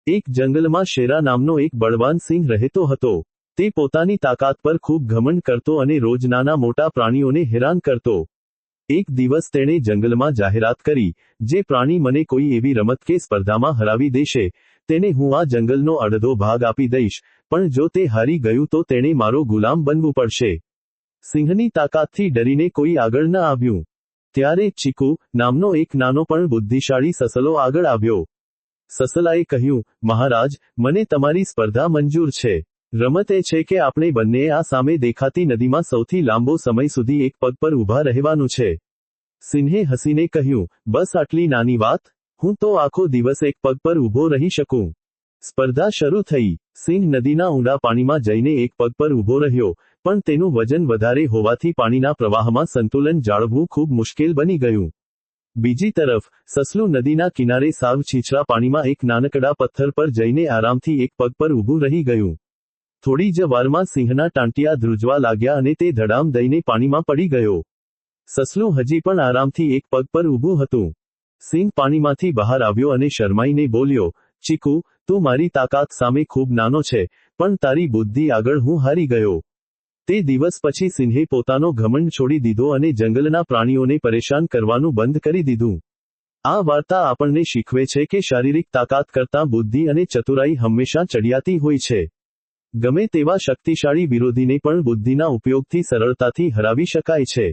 એક જંગલમાં શેરા નામનો એક બળવાન સિંહ રહેતો હતો. તે પોતાની તાકાત પર ખૂબ ઘમંડ કરતો અને રોજ નાના મોટા પ્રાણીઓને હેરાન કરતો. એક દિવસ તેણે જંગલમાં જાહેરાત કરી, જે પ્રાણી મને કોઈ એવી રમત કે સ્પર્ધામાં હરાવી દેશે, તેને હું આ જંગલનો અડધો ભાગ આપી દઈશ, પણ જો તે હારી ગયું તો તેણે મારો ગુલામ બનવું પડશે. સિંહની તાકાતથી ડરીને કોઈ આગળ ન આવ્યું. ત્યારે ચીકુ નામનો એક નાનો પણ બુદ્ધિશાળી સસલો આગળ આવ્યો. સસલાએ કહ્યું, મહારાજ, મને તમારી સ્પર્ધા મંજૂર છે. રમત એ છે કે આપણે બંનેએ આ સામે દેખાતી નદીમાં સૌથી લાંબો સમય સુધી એક પગ પર ઊભા રહેવાનું છે. સિંહે હસીને કહ્યું, બસ આટલી નાની વાત? હું તો આખો દિવસ એક પગ પર ઊભો રહી શકું. સ્પર્ધા શરૂ થઈ. સિંહ નદીના ઊંડા પાણીમાં જઈને એક પગ પર ઊભો રહ્યો, પણ તેનું વજન વધારે હોવાથી પાણીના પ્રવાહમાં સંતુલન જાળવવું ખૂબ મુશ્કેલ બની ગયું. બીજી તરફ, સસલું નદીના કિનારે સાવ છીછરા પાણીમાં એક નાનકડા પથ્થર પર જઈને આરામથી એક પગ પર ઊભું રહી ગયું. થોડી જ વારમાં સિંહના ટાંટિયા ધ્રુજવા લાગ્યા અને તે ધડામ દઈને પાણીમાં પડી ગયો. સસલું હજી પણ આરામથી એક પગ પર ઊભું હતું. સિંહ પાણીમાંથી બહાર આવ્યો અને શરમાઈને બોલ્યો, ચીકુ, તું મારી તાકાત સામે ખૂબ નાનો છે, પણ તારી બુદ્ધિ આગળ હું હારી ગયો. તે દિવસ પછી સિંહે પોતાનો ઘમંડ છોડી દીધો અને જંગલના પ્રાણીઓને પરેશાન કરવાનું બંધ કરી દીધું. આ વાર્તા આપણને શીખવે છે કે શારીરિક તાકાત કરતાં બુદ્ધિ અને ચતુરાઈ હંમેશા ચડિયાતી હોય છે. ગમે તેવા શક્તિશાળી વિરોધીને પણ બુદ્ધિના ઉપયોગથી સરળતાથી હરાવી શકાય છે.